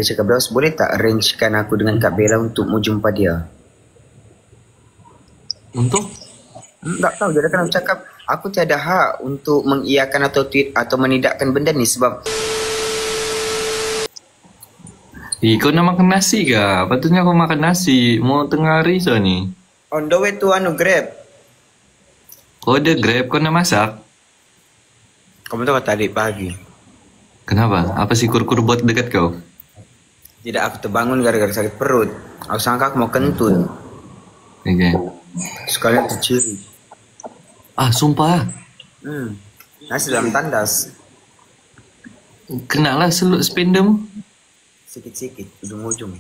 Dia cakap, Daus boleh tak arrangekan aku dengan Kak Bella untuk mau jumpa dia? Untuk? Tak tahu, dia akan cakap aku tiada hak untuk mengiyakan atau menidakkan benda ni sebab Kau nak makan nasi ke? Patutnya kau makan nasi. Mau tengah hari so ni. on the way to Grab. Kau ada Grab, kau nak masak? Kamu tahu tadi pagi. Kenapa? Apa si kur-kur buat dekat kau? Tidak, aku terbangun gara-gara sakit perut. Aku sangka aku mau kentut. Okay. Sekalian terciri. Sumpah. Nasi dalam tandas. Kenalah seluk spender mu. Sikit-sikit, ujung-ujung.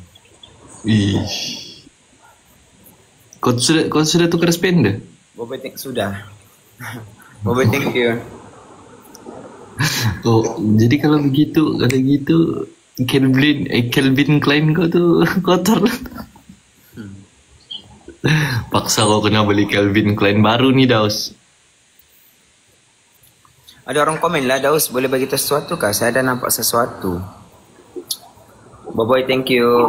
Ih. Kau sudah tukar spender? Bobe sudah. Bobe thank you. Jadi kalau gitu Calvin Klein kau tu kotor. Paksa kau kena beli Calvin Klein baru ni, Daus. Ada orang komen lah, Daus boleh bagi tahu sesuatu kah? Saya ada nampak sesuatu. Boboy thank you.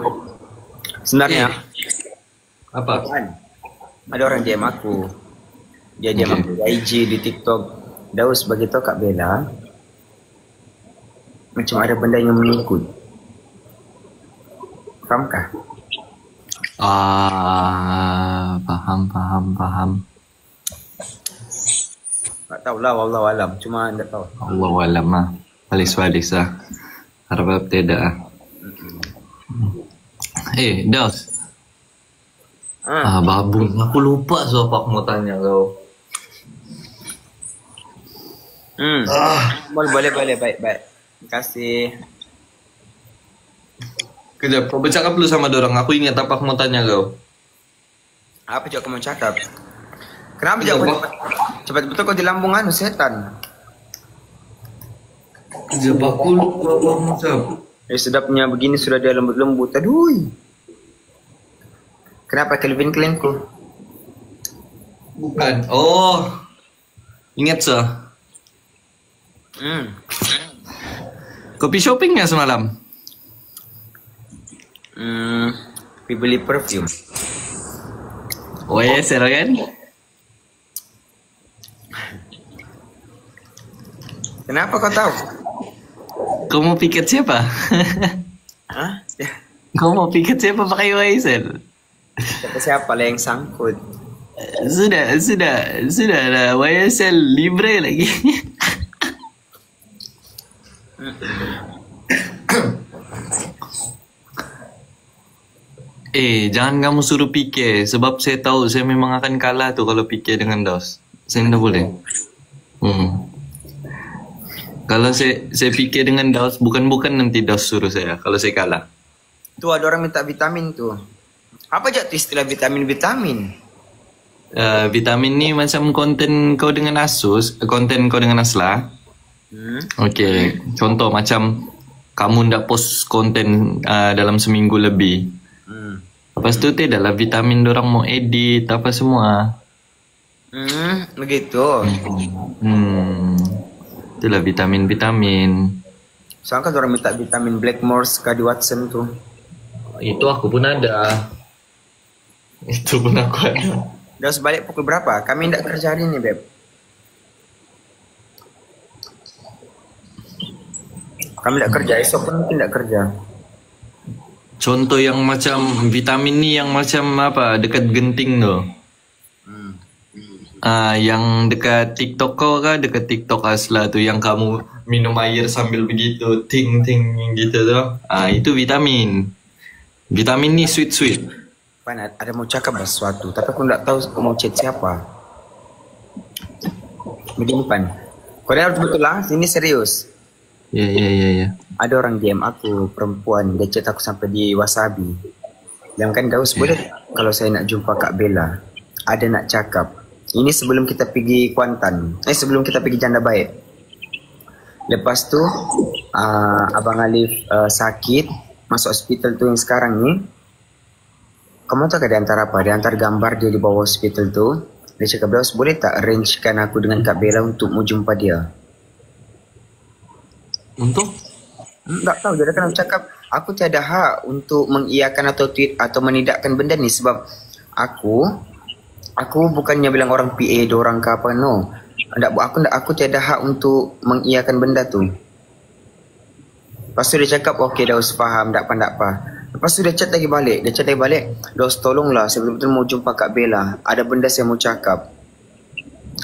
Sebenarnya Apa? ada orang DM aku. Dia DM aku di IG, di TikTok. Daus bagi tahu Kak Bella macam ada benda yang mengikut. Fahamkah? Faham. Tak tahulah, wallahualam. Cuma tak tahu. Allahualam lah. Walis-walis lah. Harap tidak lah. Daus. Babun. Aku lupa apa aku mau tanya kau. Boleh. Baik. Terima kasih. Kejap, kau bercakap dulu sama dorang. Aku ingat apa aku mau tanya kau. Apa cakap kamu cakap? Kenapa jawab cepat betul kau di lambung setan? Kejap, aku lupa apa aku mau jawab. Sedapnya begini sudah dia lembut-lembut. Aduh. Kenapa Calvin Klein ku? Bukan. Ingat sah. Kopi shopping nggak semalam? Pergi beli perfume. YSL kan? Kenapa kau tahu? Kau mau piket siapa? Hah? Kau mau piket siapa pakai YSL? Siapa lah yang sangkut? Sudah lah, YSL libre lagi. Jangan kamu suruh fikir sebab saya tahu saya memang akan kalah tuh kalau fikir dengan Daus. Saya tidak boleh. Kalau saya fikir dengan Daus bukan nanti Daus suruh saya kalau saya kalah. Tuh ada orang minta vitamin tuh. Apa jatuh istilah vitamin? Vitamin ni macam konten kau dengan Asus, konten kau dengan Asla. Okay, contoh macam kamu ndak post konten dalam seminggu lebih. Lepas tu adalah vitamin dorang mau edit apa semua. Begitu. Itulah vitamin. Soalnya orang minta vitamin Blackmores di Watson tuh. Itu aku pun ada. Itu pun aku ada. Udah sebalik pukul berapa? Kami tidak kerja hari ini, Beb. Kami tidak kerja, esok pun mungkin tidak kerja. Contoh yang macam vitamin ni yang macam apa dekat genting tu. Yang dekat TikTok kau kah? Dekat TikTok Asla tu yang kamu minum air sambil begitu ting gitu tu. Itu vitamin. Vitamin ni sweet. Pan, ada mau cakap sesuatu, tapi aku tidak tahu mau chat siapa. Begini Pan, kau harus betul lah, ini serius. Ya. Ada orang DM aku, perempuan, dia chat aku sampai di Wasabi. Yang kan Daus boleh kalau saya nak jumpa Kak Bella, ada nak cakap. Ini sebelum kita pergi Kuantan, sebelum kita pergi Janda Baik. Lepas tu, Abang Alif sakit, masuk hospital tu yang sekarang ni. Kamu tahu ke di antara apa? Di antara gambar dia di bawah hospital tu, dia cakap, Daus boleh tak arrangekan aku dengan Kak Bella untuk mau jumpa dia? Untuk? Tak tahu, dia akan cakap aku tiada hak untuk mengiyakan atau menidakkan benda ni sebab aku bukannya bilang orang PA dorang ke apa, no. Aku tiada hak untuk mengiyakan benda tu. Lepas tu dia cakap okey Daus faham, tak apa. Lepas tu dia chat lagi balik, Daus tolonglah saya betul-betul mau jumpa Kak Bella, ada benda saya mau cakap.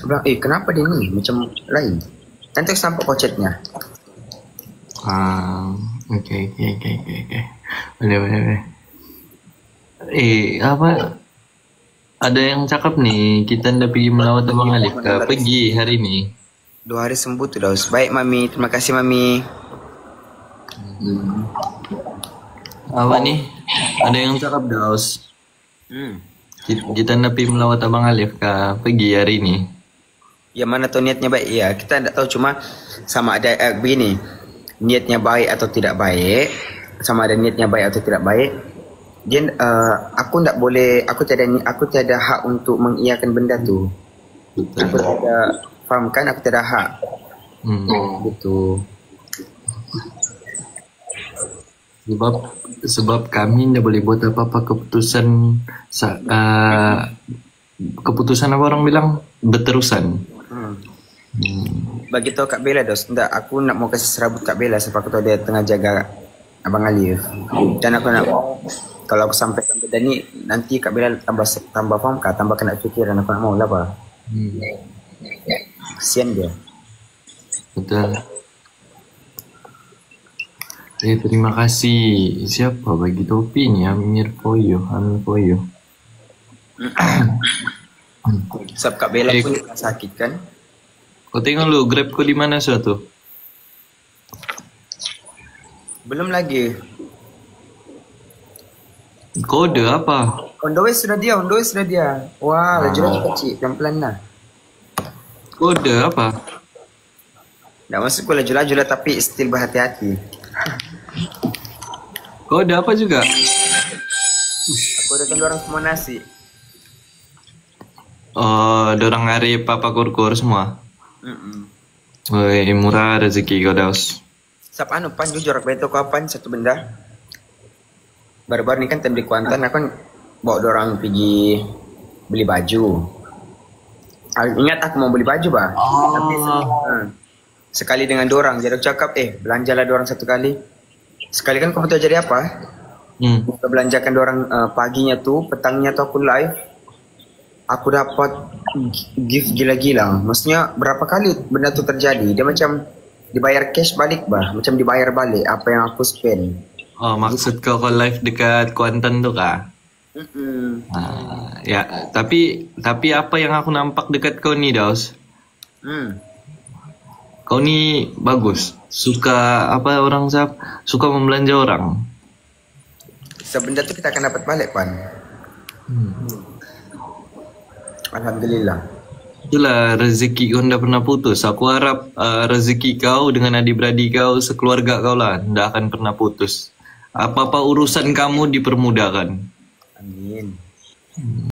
Aku bilang kenapa dia ni macam lain. Nanti aku sampai kau chatnya. Okay. Boleh. Apa? Ada yang cakap nih, kita ndak pergi melawat Abang Alif ke? Pergi hari ni. 2 hari sembuh tu Daus. Baik Mami, terima kasih Mami. Apa nih? Ada yang cakap Daus. Kita ndak pergi melawat Abang Alif ke? Pergi hari ni. Ya mana tahu niatnya baik. Ya, kita tak tahu, cuma sama ada begini. Niatnya baik atau tidak baik, sama ada niatnya baik atau tidak baik. Dia aku tak boleh, aku tiada hak untuk mengiyakan benda tu. Betul. Aku tiada, faham kan, aku tiada hak. Gitu. Sebab kami tidak boleh buat apa-apa keputusan keputusan apa orang bilang berterusan. Bagi tahu Kak Bella Daus, tak, aku nak mau kasih serabut Kak Bella sebab aku tahu dia tengah jaga Abang Alif. Dan aku nak, kalau aku sampai benda ni, nanti Kak Bella tambah faham kah, tambah kena fikiran, aku nak mau lah apa. Kesian dia. Betul. Terima kasih. Siapa bagi topi ni? Amir for you. Sebab Kak Bella pun sakit kan. Kau tengok lu Grab kau di mana suatu? Belum lagi. Kode apa? On the way sudah dia. Wah, laju lagi kecil, pelan-pelan lah. Kode apa? Tak masuk aku laju-laju lah tapi still berhati-hati. Kode apa juga? Aku datang orang semua nasi. Oh, dorang hari papa kur-kur semua. Woi, murah rezeki kau Daus. Sap pan jujur aku beritahu kapan satu benda. Baru-baru ni kan time di Kuantan aku kan bawa dorang pergi beli baju. Ingat aku mau beli baju bah. Tapi sekali dengan dorang, jadi aku cakap belanjalah dorang satu kali. Sekali kan kau tahu jadi apa? Kita belanjakan dorang paginya tu, petangnya tu aku live. Aku dapat gift gila-gila. Maksudnya berapa kali benda tu terjadi. Dia macam dibayar cash balik bah. Macam dibayar balik apa yang aku spend. Oh, maksud kau live dekat Kuantan tu kah? Ya, tapi apa yang aku nampak dekat kau ni Daus? Kau ni bagus. Suka apa orang suka membelanja orang. Sebenda tu kita akan dapat balik pan. Alhamdulillah. Itulah rezeki kau tidak pernah putus. Aku harap rezeki kau dengan adik-beradik kau, sekeluarga kau lah, tidak akan pernah putus. Apa-apa urusan kamu dipermudahkan. Amin.